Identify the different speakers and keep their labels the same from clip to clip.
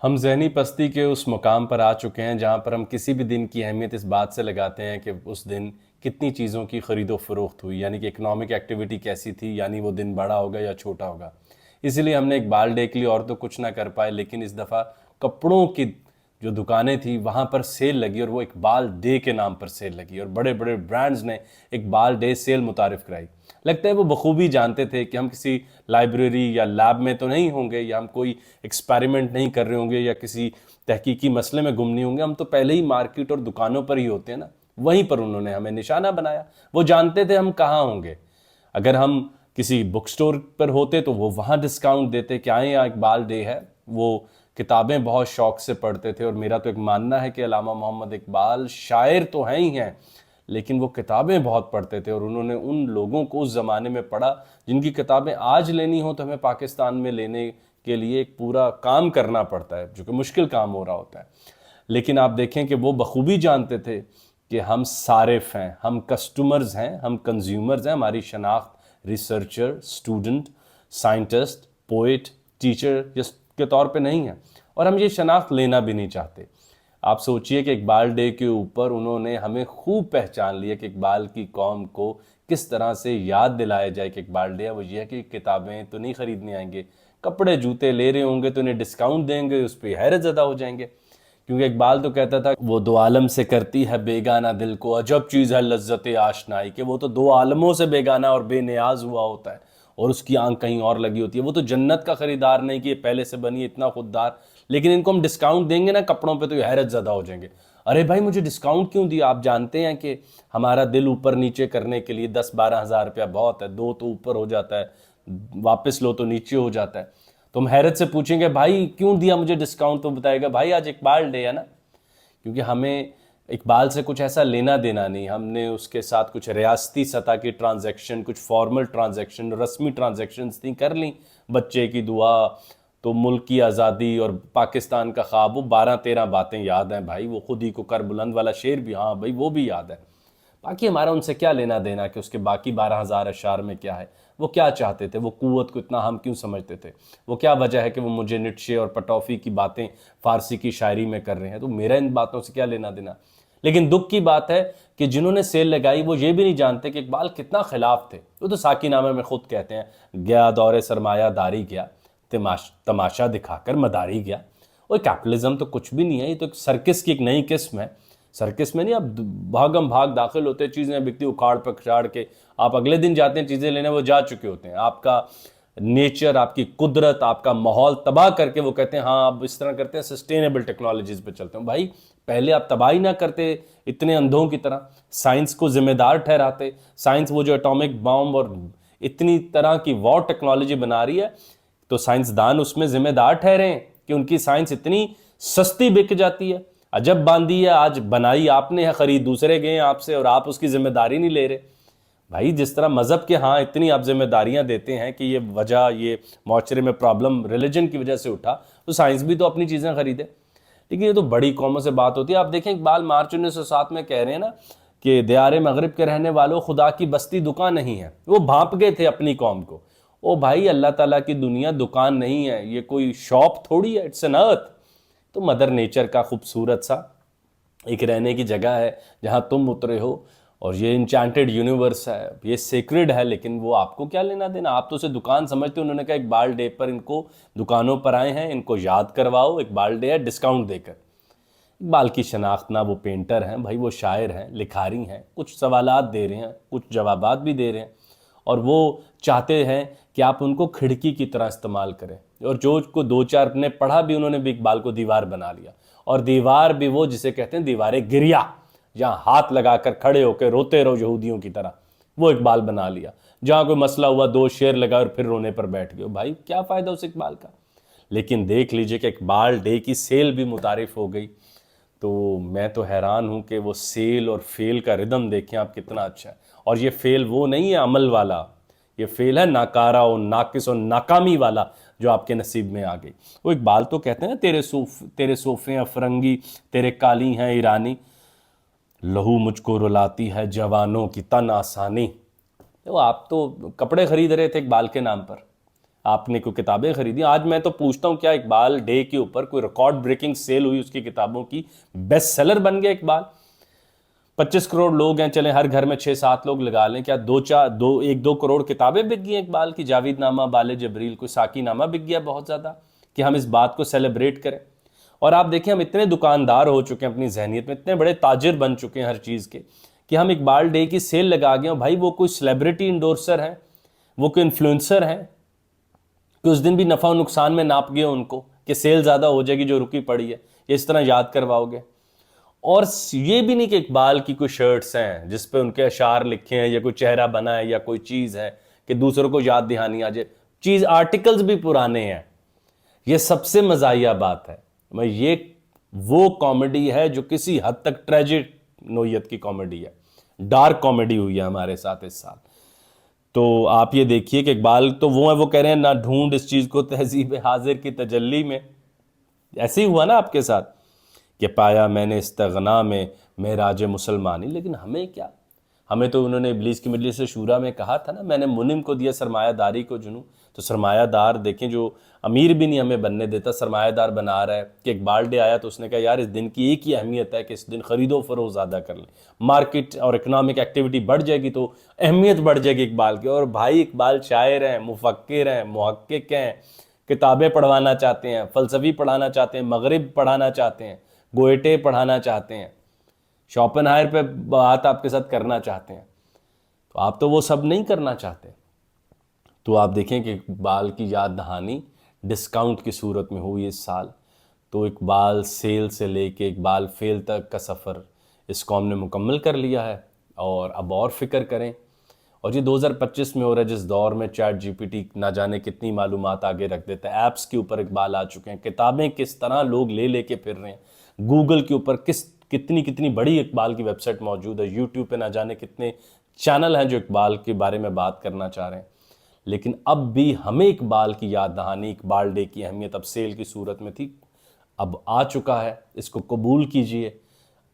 Speaker 1: ہم ذہنی پستی کے اس مقام پر آ چکے ہیں جہاں پر ہم کسی بھی دن کی اہمیت اس بات سے لگاتے ہیں کہ اس دن کتنی چیزوں کی خرید و فروخت ہوئی، یعنی کہ اکنامک ایکٹیویٹی کیسی تھی، یعنی وہ دن بڑا ہوگا یا چھوٹا ہوگا۔ اسی لیے ہم نے اقبال ڈے کے لیے اور تو کچھ نہ کر پائے، لیکن اس دفعہ کپڑوں کی جو دکانیں تھیں وہاں پر سیل لگی، اور وہ اقبال ڈے کے نام پر سیل لگی، اور بڑے بڑے برانڈز نے اقبال ڈے سیل متعارف کرائی۔ لگتا ہے وہ بخوبی جانتے تھے کہ ہم کسی لائبریری یا لیب میں تو نہیں ہوں گے، یا ہم کوئی ایکسپیریمنٹ نہیں کر رہے ہوں گے، یا کسی تحقیقی مسئلے میں گم نہیں ہوں گے، ہم تو پہلے ہی مارکیٹ اور دکانوں پر ہی ہوتے ہیں نا، وہیں پر انہوں نے ہمیں نشانہ بنایا۔ وہ جانتے تھے ہم کہاں ہوں گے۔ اگر ہم کسی بک سٹور پر ہوتے تو وہ وہاں ڈسکاؤنٹ دیتے کہ آئیں یہاں اقبال ڈے ہے۔ وہ کتابیں بہت شوق سے پڑھتے تھے، اور میرا تو ایک ماننا ہے کہ علامہ محمد اقبال شاعر تو ہیں ہی ہیں، لیکن وہ کتابیں بہت پڑھتے تھے، اور انہوں نے ان لوگوں کو اس زمانے میں پڑھا جن کی کتابیں آج لینی ہوں تو ہمیں پاکستان میں لینے کے لیے ایک پورا کام کرنا پڑتا ہے، جو کہ مشکل کام ہو رہا ہوتا ہے۔ لیکن آپ دیکھیں کہ وہ بخوبی جانتے تھے کہ ہم صارف ہیں، ہم کسٹمرز ہیں، ہم کنزیومرز ہیں، ہماری شناخت researcher, student, scientist, poet, teacher جس کے طور پہ نہیں ہے، اور ہم یہ شناخت لینا بھی نہیں چاہتے۔ آپ سوچئے کہ اقبال ڈے کے اوپر انہوں نے ہمیں خوب پہچان لیا کہ اقبال کی قوم کو کس طرح سے یاد دلایا جائے کہ اقبال ڈے ہے۔ وہ یہ ہے کہ کتابیں تو نہیں خریدنے آئیں گے، کپڑے جوتے لے رہے ہوں گے تو انہیں ڈسکاؤنٹ دیں گے، اس پہ حیرت زدہ ہو جائیں گے، کیونکہ اقبال تو کہتا تھا وہ دو عالم سے کرتی ہے بیگانہ دل کو، عجب چیز ہے لذت آشنائی، کہ وہ تو دو عالموں سے بیگانہ اور بے نیاز ہوا ہوتا ہے، اور اس کی آنکھ کہیں اور لگی ہوتی ہے۔ وہ تو جنت کا خریدار نہیں کہ یہ پہلے سے بنی اتنا خوددار، لیکن ان کو ہم ڈسکاؤنٹ دیں گے نا کپڑوں پہ تو یہ حیرت زدہ ہو جائیں گے۔ ارے بھائی مجھے ڈسکاؤنٹ کیوں دیا؟ آپ جانتے ہیں کہ ہمارا دل اوپر نیچے کرنے کے لیے 10-12 ہزار روپیہ بہت ہے، دو تو اوپر ہو جاتا ہے، واپس لو تو نیچے ہو جاتا ہے۔ تو ہم حیرت سے پوچھیں گے بھائی کیوں دیا مجھے ڈسکاؤنٹ؟ تو بتائے گا بھائی آج اقبال ڈے ہے نا۔ کیونکہ ہمیں اقبال سے کچھ ایسا لینا دینا نہیں، ہم نے اس کے ساتھ کچھ ریاستی سطح کی ٹرانزیکشن، کچھ فارمل ٹرانزیکشن، رسمی ٹرانزیکشنز نہیں کر لیں۔ بچے کی دعا تو ملک کی آزادی اور پاکستان کا خواب، وہ 12-13 باتیں یاد ہیں بھائی، وہ خود ہی کو کر بلند والا شعر بھی، ہاں بھائی وہ بھی یاد ہے۔ باقی ہمارا ان سے کیا لینا دینا کہ اس کے باقی 12,000 اشعار میں کیا ہے، وہ کیا چاہتے تھے، وہ قوت کو اتنا ہم کیوں سمجھتے تھے، وہ کیا وجہ ہے کہ وہ مجھے نیٹشے اور پٹوفی کی باتیں فارسی کی شاعری میں کر رہے ہیں، تو میرا ان باتوں سے کیا لینا دینا۔ لیکن دکھ کی بات ہے کہ جنہوں نے سیل لگائی وہ یہ بھی نہیں جانتے کہ اقبال کتنا خلاف تھے۔ وہ تو ساقی نامے میں خود کہتے ہیں، گیا دور سرمایہ داری گیا، تماشا دکھا کر مداری گیا۔ اور کیپٹلزم تو کچھ بھی نہیں ہے، یہ تو ایک سرکس کی ایک نئی قسم ہے۔ سرکس میں نہیں آپ بھاگم بھاگ داخل ہوتے، چیزیں بکتی اکھاڑ پکھاڑ کے، آپ اگلے دن جاتے ہیں چیزیں لینے، وہ جا چکے ہوتے ہیں۔ آپ کا نیچر، آپ کی قدرت، آپ کا ماحول تباہ کر کے وہ کہتے ہیں ہاں اب اس طرح کرتے ہیں، سسٹینیبل ٹیکنالوجیز پہ چلتے ہیں۔ بھائی پہلے آپ تباہی نہ کرتے اتنے اندھوں کی طرح، سائنس کو ذمہ دار ٹھہراتے۔ سائنس وہ جو اٹامک بام اور اتنی طرح کی وار ٹیکنالوجی بنا رہی ہے، تو سائنسدان اس میں ذمہ دار ٹھہرے ہیں کہ ان کی سائنس اتنی سستی بک جاتی ہے۔ عجب باندھی ہے، آج بنائی آپ نے ہے، خرید دوسرے گئے ہیں آپ سے، اور آپ اس کی ذمہ داری نہیں لے رہے۔ بھائی جس طرح مذہب کے ہاں اتنی آپ ذمہ داریاں دیتے ہیں کہ یہ وجہ، یہ معاشرے میں پرابلم ریلیجن کی وجہ سے اٹھا، تو سائنس بھی تو اپنی چیزیں خریدے۔ لیکن یہ تو بڑی قوموں سے بات ہوتی ہے۔ آپ دیکھیں اقبال مارچ 1907 میں کہہ رہے ہیں نا کہ دیار مغرب کے رہنے والوں خدا کی بستی دکان نہیں ہے۔ وہ بھانپ گئے تھے اپنی قوم کو۔ او بھائی اللہ تعالیٰ کی دنیا دکان نہیں ہے، یہ کوئی شاپ تھوڑی ہے، اٹس این ارتھ۔ تو مدر نیچر کا خوبصورت سا ایک رہنے کی جگہ ہے جہاں تم اترے ہو، اور یہ انچانٹڈ یونیورس ہے، یہ سیکرڈ ہے، لیکن وہ آپ کو کیا لینا دینا؟ آپ تو اسے دکان سمجھتے ہو۔ انہوں نے کہا اقبال ڈے پر ان کو دکانوں پر آئے ہیں، ان کو یاد کرواؤ، اقبال ڈے ہے، ڈسکاؤنٹ دے کر۔ اقبال کی شناخت نہ وہ پینٹر ہیں بھائی، وہ شاعر ہیں، لکھاری ہیں، کچھ سوالات دے رہے ہیں، کچھ جوابات بھی دے رہے ہیں، اور وہ چاہتے ہیں کہ آپ ان کو کھڑکی کی طرح استعمال کریں۔ اور جو کو دو چار نے پڑھا بھی، انہوں نے بھی اقبال کو دیوار بنا لیا، اور دیوار بھی وہ جسے کہتے ہیں دیوار گریہ، جہاں ہاتھ لگا کر کھڑے ہو کے روتے رہو یہودیوں کی طرح، وہ اقبال بنا لیا۔ جہاں کوئی مسئلہ ہوا دو شعر لگا اور پھر رونے پر بیٹھ گئے۔ بھائی کیا فائدہ اس اقبال کا؟ لیکن دیکھ لیجئے کہ اقبال ڈے کی سیل بھی متعارف ہو گئی، تو میں تو حیران ہوں کہ وہ سیل اور فیل کا ردم دیکھیں آپ کتنا اچھا ہے۔ اور یہ فیل وہ نہیں ہے عمل والا، یہ فیل ہے ناکارہ و ناقص و ناکامی والا جو آپ کے نصیب میں آ گئی۔ وہ اقبال تو کہتے ہیں تیرے صوفے افرنگی، تیرے کالی ہیں ایرانی، لہو مجھ کو رلاتی ہے جوانوں کی تن آسانی۔ وہ آپ تو کپڑے خرید رہے تھے اقبال کے نام پر، آپ نے کوئی کتابیں خریدی. آج میں تو پوچھتا ہوں کیا اقبال ڈے کے اوپر کوئی ریکارڈ بریکنگ سیل ہوئی اس کی کتابوں کی, بیسٹ سیلر بن گیا اقبال. 25 کروڑ لوگ ہیں, چلیں ہر گھر میں 6-7 لوگ لگا لیں, کیا 1-2 کروڑ کتابیں بک گئی ہیں اقبال کی؟ جاوید نامہ, بال جبریل, کوئی ساقی نامہ بک گیا بہت زیادہ, کہ ہم اس بات کو سیلیبریٹ کریں. اور آپ دیکھیں ہم اتنے دکاندار ہو چکے ہیں اپنی ذہنیت میں, اتنے بڑے تاجر بن چکے ہیں ہر چیز کے, کہ ہم اقبال ڈے کی سیل لگا گئے ہیں. بھائی وہ کوئی سیلیبریٹی انڈورسر ہیں, وہ کوئی انفلوئنسر ہیں کہ اس دن بھی نفع و نقصان میں ناپ گئے ان کو کہ سیل زیادہ ہو جائے گی جو رکی پڑی ہے, اس طرح یاد کرواؤ گے؟ اور یہ بھی نہیں کہ اقبال کی کوئی شرٹس ہیں جس پہ ان کے اشعار لکھے ہیں, یا کوئی چہرہ بنا ہے, یا کوئی چیز ہے کہ دوسروں کو یاد دہانی آ جائے. چیز آرٹیکلز بھی پرانے ہیں. یہ سب سے مزاحیہ بات ہے. یہ وہ کامیڈی ہے جو کسی حد تک ٹریجک نوعیت کی کامیڈی ہے, ڈارک کامیڈی ہوئی ہے ہمارے ساتھ اس سال. تو آپ یہ دیکھیے کہ اقبال تو وہ ہیں, وہ کہہ رہے ہیں نہ ڈھونڈ اس چیز کو تہذیب حاضر کی تجلی میں. ایسے ہی ہوا نا آپ کے ساتھ کہ پایا میں نے استغنا میں معراج مسلمانی. لیکن ہمیں کیا, ہمیں تو انہوں نے ابلیس کی مجلس شورا میں کہا تھا نا, میں نے منم کو دیا سرمایہ داری کو جنوں. تو سرمایہ دار دیکھیں جو امیر بھی نہیں ہمیں بننے دیتا, سرمایہ دار بنا رہا ہے. کہ اقبال ڈے آیا تو اس نے کہا یار اس دن کی ایک ہی اہمیت ہے کہ اس دن خرید و فروخت زیادہ کر لیں, مارکیٹ اور اکنامک ایکٹیویٹی بڑھ جائے گی تو اہمیت بڑھ جائے گی اقبال کی. اور بھائی اقبال شاعر ہیں, مفکر ہیں, محقق ہیں, کتابیں پڑھوانا چاہتے ہیں, فلسفی پڑھانا چاہتے ہیں, مغرب پڑھانا چاہتے ہیں, گوئٹے پڑھانا چاہتے ہیں, شوپنہائر پہ بات آپ کے ساتھ کرنا چاہتے ہیں. تو آپ تو وہ سب نہیں کرنا چاہتے. تو آپ دیکھیں کہ اقبال کی یاد دہانی ڈسکاؤنٹ کی صورت میں ہوئی اس سال. تو اقبال سیل سے لے کے اقبال فیل تک کا سفر اس قوم نے مکمل کر لیا ہے, اور اب اور فکر کریں. اور یہ 2025 میں ہو رہا ہے جس دور میں چیٹ جی پی ٹی نہ جانے کتنی معلومات آگے رکھ دیتا ہے, ایپس کے اوپر اقبال آ چکے ہیں, کتابیں کس طرح لوگ لے لے کے پھر رہے ہیں, گوگل کے اوپر کتنی بڑی اقبال کی ویب سائٹ موجود ہے, یوٹیوب پہ نہ جانے کتنے چینل ہیں جو اقبال کے بارے میں بات کرنا چاہ رہے ہیں. لیکن اب بھی ہمیں اقبال کی یاد دہانی, اقبال ڈے کی اہمیت اب سیل کی صورت میں تھی, اب آ چکا ہے, اس کو قبول کیجئے.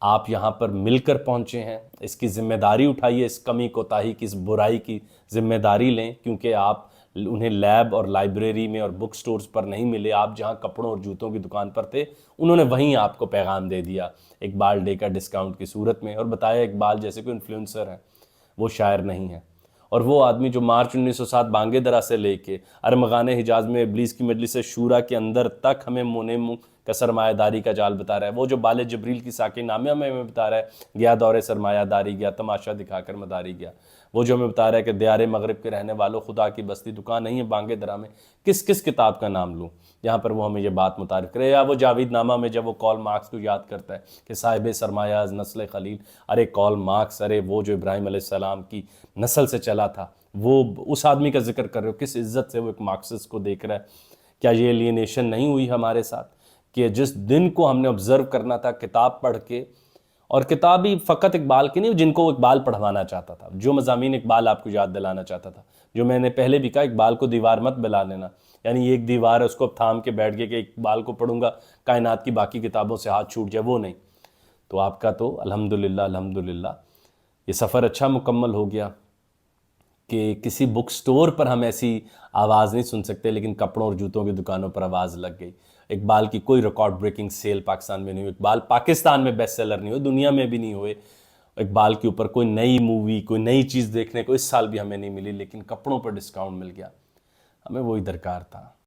Speaker 1: آپ یہاں پر مل کر پہنچے ہیں, اس کی ذمہ داری اٹھائیے, اس کمی کوتاہی کی, اس برائی کی ذمہ داری لیں, کیونکہ آپ انہیں لیب اور لائبریری میں اور بک سٹورز پر نہیں ملے. آپ جہاں کپڑوں اور جوتوں کی دکان پر تھے انہوں نے وہیں آپ کو پیغام دے دیا اقبال ڈے کا ڈسکاؤنٹ کی صورت میں, اور بتایا اقبال جیسے کوئی انفلوئنسر ہے, وہ شاعر نہیں ہے. اور وہ آدمی جو مارچ 1907 بانگے درا سے لے کے ارمغان حجاز میں ابلیس کی مجلس شورا کے اندر تک ہمیں منم کا سرمایہ داری کا جال بتا رہا ہے, وہ جو بال جبریل کی ساقی نامہ میں ہمیں بتا رہا ہے گیا دور سرمایہ داری گیا, تماشا دکھا کر مداری گیا, وہ جو ہمیں بتا رہا ہے کہ دیار مغرب کے رہنے والوں خدا کی بستی دکان نہیں ہے بانگے درا میں. کس کتاب کا نام لوں یہاں پر وہ ہمیں یہ بات متعارف کرے؟ یا وہ جاوید نامہ میں جب وہ کارل مارکس کو یاد کرتا ہے کہ صاحب سرمایہ از نسل خلیل, ارے کارل مارکس, ارے وہ جو ابراہیم علیہ السلام کی نسل سے چلا تھا, وہ اس آدمی کا ذکر کر رہے ہو, کس عزت سے وہ ایک مارکسسٹ کو دیکھ رہا ہے. کیا یہ الینیشن نہیں ہوئی ہمارے ساتھ کہ جس دن کو ہم نے آبزرو کرنا تھا کتاب پڑھ کے, اور کتاب ہی فقط اقبال کی نہیں, جن کو اقبال پڑھوانا چاہتا تھا, جو مضامین اقبال آپ کو یاد دلانا چاہتا تھا, جو میں نے پہلے بھی کہا اقبال کو دیوار مت بلا لینا, یعنی ایک دیوار ہے اس کو تھام کے بیٹھ گئے کہ اقبال کو پڑھوں گا کائنات کی باقی کتابوں سے ہاتھ چھوٹ جائے, وہ نہیں. تو آپ کا تو الحمدللہ یہ سفر اچھا مکمل ہو گیا کہ کسی بک سٹور پر ہم ایسی آواز نہیں سن سکتے, لیکن کپڑوں اور جوتوں کی دکانوں پر آواز لگ گئی. اقبال کی کوئی ریکارڈ بریکنگ سیل پاکستان میں نہیں ہوئی, اقبال پاکستان میں بیسٹ سیلر نہیں ہوئے, دنیا میں بھی نہیں ہوئے. اقبال کے اوپر کوئی نئی مووی, کوئی نئی چیز دیکھنے کو اس سال بھی ہمیں نہیں ملی, لیکن کپڑوں پر ڈسکاؤنٹ مل گیا. ہمیں وہی درکار تھا.